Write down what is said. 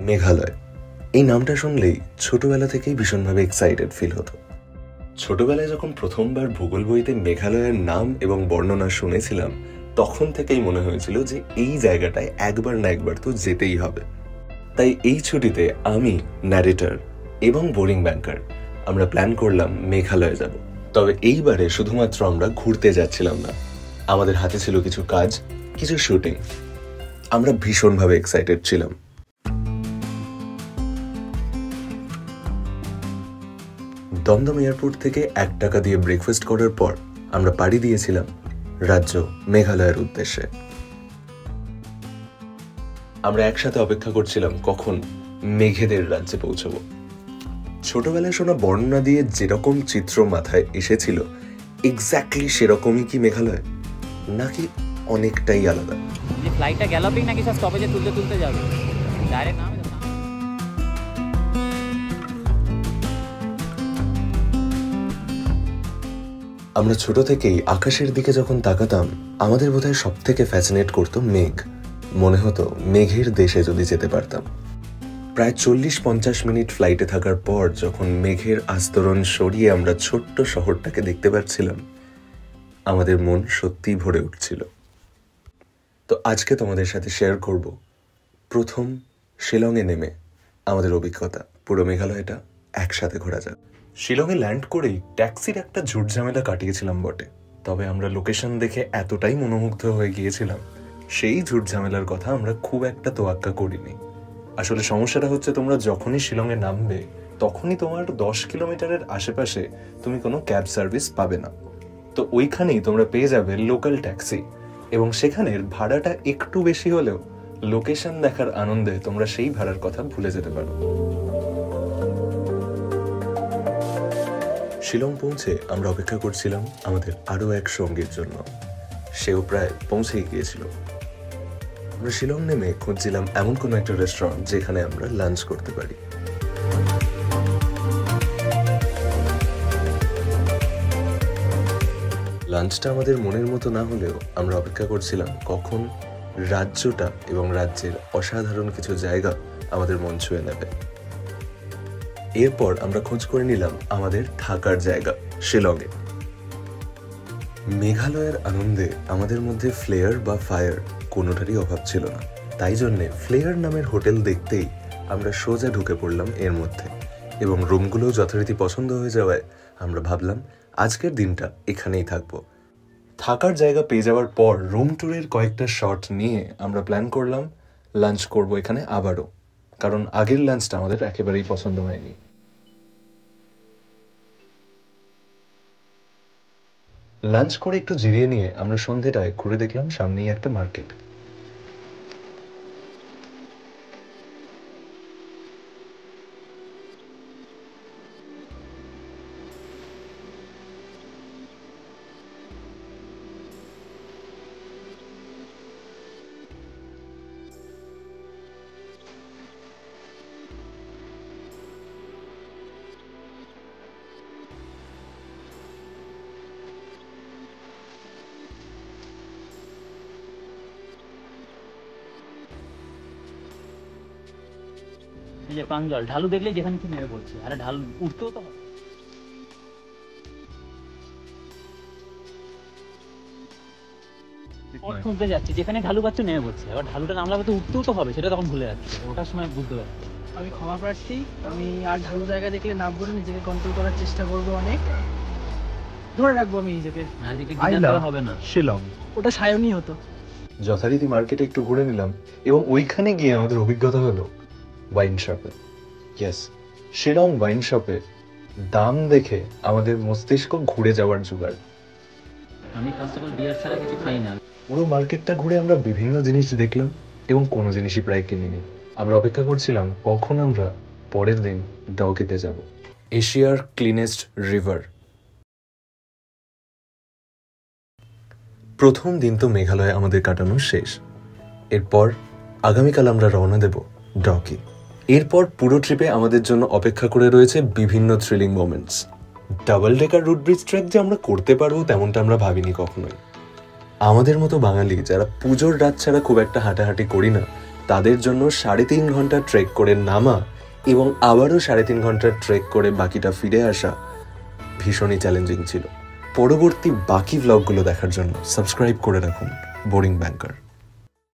মেঘালয় এই নামটা শুনলেই ছোটবেলা থেকেই ভীষণভাবে এক্সাইটেড ফিল হতো। ছোটবেলায় যখন প্রথমবার ভূগোল বইতে মেঘালয়ের নাম এবং বর্ণনা শুনেছিলাম, তখন থেকেই মনে হয়েছিল যে এই জায়গাটায় একবার না একবার তো যেতেই হবে। তাই এই ছুটিতে আমি, ন্যারেটর এবং বোরিং ব্যাংকার আমরা প্ল্যান করলাম মেঘালয়ে যাব। তবে এইবারে শুধুমাত্র আমরা ঘুরতে যাচ্ছিলাম না, আমাদের হাতে ছিল কিছু কাজ, কিছু শুটিং। আমরা ভীষণভাবে এক্সাইটেড ছিলাম। দমদম এয়ারপোর্ট থেকে 1 টাকা দিয়ে ব্রেকফাস্ট করার পর আমরা পাড়ি দিয়েছিলাম রাজ্য মেঘালয়ের উদ্দেশ্যে। আমরা একসাথে অপেক্ষা করছিলাম কখন মেঘেদের রাজ্যে পৌঁছবো। ছোটবেলায় শোনা বর্ণনা দিয়ে যেরকম চিত্র মাথায় এসেছিল, এক্স্যাক্টলি সেরকমই কি মেঘালয়, নাকি অনেকটাই আলাদা? ফ্লাইটটা গ্যালোপিং নাকি সব স্টপেজে তুলতে তুলতে যাবে ডাইরেক্ট না? আমরা ছোট থেকেই আকাশের দিকে যখন তাকাতাম, আমাদের বোধহয় সব থেকে ফ্যাসিনেট করতো মেঘ। মনে হতো মেঘের দেশে যদি যেতে পারতাম। প্রায় 40-50 মিনিট ফ্লাইটে থাকার পর যখন মেঘের আস্তরণ সরিয়ে আমরা ছোট্ট শহরটাকে দেখতে পাচ্ছিলাম, আমাদের মন সত্যিই ভরে উঠছিল। তো আজকে তোমাদের সাথে শেয়ার করব প্রথম শিলংয়ে নেমে আমাদের অভিজ্ঞতা। পুরো মেঘালয়টা একসাথে ঘোরা যাক। শিলংয়ে ল্যান্ড করেই ট্যাক্সির একটা ঝুটঝামেলা কাটিয়েছিলাম বটে, তবে আমরা লোকেশন দেখে এতটাই মনোমুগ্ধ হয়ে গিয়েছিলাম, সেই ঝুটঝামেলার কথা আমরা খুব একটা তোয়াক্কা করিনি। আসলে সমস্যাটা হচ্ছে, তোমরা যখনই শিলংয়ে নামবে তখনই তোমার 10 কিলোমিটারের আশেপাশে তুমি কোনো ক্যাব সার্ভিস পাবে না। তো ওইখানেই তোমরা পেয়ে যাবে লোকাল ট্যাক্সি, এবং সেখানের ভাড়াটা একটু বেশি হলেও লোকেশন দেখার আনন্দে তোমরা সেই ভাড়ার কথা ভুলে যেতে পারো। শিলং পৌঁছে আমরা অপেক্ষা করছিলাম আমাদের আরো এক সঙ্গীর জন্য। সেও প্রায় পৌঁছেই গিয়েছিল। আমরা শিলং নেমে খুঁজছিলাম এমন কোনো একটা রেস্টুরেন্ট যেখানে আমরা লাঞ্চ করতে পারি। লাঞ্চটা আমাদের মনের মতো না হলেও আমরা অপেক্ষা করছিলাম কখন রাজ্যটা এবং রাজ্যের অসাধারণ কিছু জায়গা আমাদের মন ছুঁয়ে নেবে। এরপর আমরা খোঁজ করে নিলাম আমাদের থাকার জায়গা শিলংয়ে। মেঘালয়ের আনন্দে আমাদের মধ্যে ফ্লেয়ার বা ফায়ার কোনোটারই অভাব ছিল না। তাই জন্যে ফ্লেয়ার নামের হোটেল দেখতেই আমরা সোজা ঢুকে পড়লাম এর মধ্যে, এবং রুমগুলোও যথারীতি পছন্দ হয়ে যাওয়ায় আমরা ভাবলাম আজকের দিনটা এখানেই থাকবো। থাকার জায়গা পেয়ে যাওয়ার পর রুম ট্যুরের কয়েকটা শট নিয়ে আমরা প্ল্যান করলাম লাঞ্চ করব এখানে আবারও, কারণ আগের লাঞ্চটা আমাদের একেবারেই পছন্দ হয়নি। লাঞ্চ করে একটু জিরিয়ে নিয়ে আমরা সন্ধ্যেটায় ঘুরে দেখলাম সামনেই একটা মার্কেট। যে প্রাঞ্জল ঢালু দেখলেই যেখানে কি নেমে পড়ছে, আরে ঢালু উঠতেও তো হবে। শুনতে যাচ্ছি যেখানে ঢালু পাচ্ছে নেমে পড়ছে, এবার ঢালুটা নামলে তো উঠতেও তো হবে, সেটা তখন ভুলে যাচ্ছে। ওটার সময় বুঝতে পারছি। আমি ক্ষমা প্রার্থী, আমি আর ঢালু জায়গা দেখলে নামবো না, নিজেকে কন্ট্রোল করার চেষ্টা করবো, অনেক ধরে রাখবো আমি নিজেকে। হবে না শিলং, ওটা সায়নই হতো। যথারীতি মার্কেটে একটু ঘুরে নিলাম, এবং ওইখানে গিয়ে আমাদের অভিজ্ঞতা হলো ওয়াইন শপে। ইয়েস, শিলং ওয়াইন শপে দাম দেখে আমাদের মস্তিষ্ক ঘুরে যাওয়ার জোগাড়। আমি ফার্স্ট অফ অল বিয়ার ছাড়া কিছু খাই না। পুরো মার্কেটটা ঘুরে আমরা বিভিন্ন জিনিস দেখলাম, এবং কোনো জিনিসই প্রায় কিনিনি। আমরা অপেক্ষা করছিলাম কখন আমরা পরের দিন ডাউকিতে যাব, এশিয়ার ক্লিনেস্ট রিভার। প্রথম দিন তো মেঘালয়ে আমাদের কাটানো শেষ। এরপর আগামীকাল আমরা রওনা দেব ডাউকি। এরপর পুরো ট্রিপে আমাদের জন্য অপেক্ষা করে রয়েছে বিভিন্ন thrilling moments. Double decker root bridge trek যে আমরা করতে পারবো তেমনটা আমরা ভাবিনি কখনোই। আমাদের মতো বাঙালি যারা পুজোর রাত ছাড়া খুব একটা হাঁটাহাঁটি করি না, তাদের জন্য 3.5 ঘন্টা ট্রেক করে নামা এবং আবারও 3.5 ঘন্টা ট্রেক করে বাকিটা ফিরে আসা ভীষণই চ্যালেঞ্জিং ছিল। পরবর্তী বাকি ব্লগগুলো দেখার জন্য সাবস্ক্রাইব করে রাখুন বোরিং ব্যাংকার।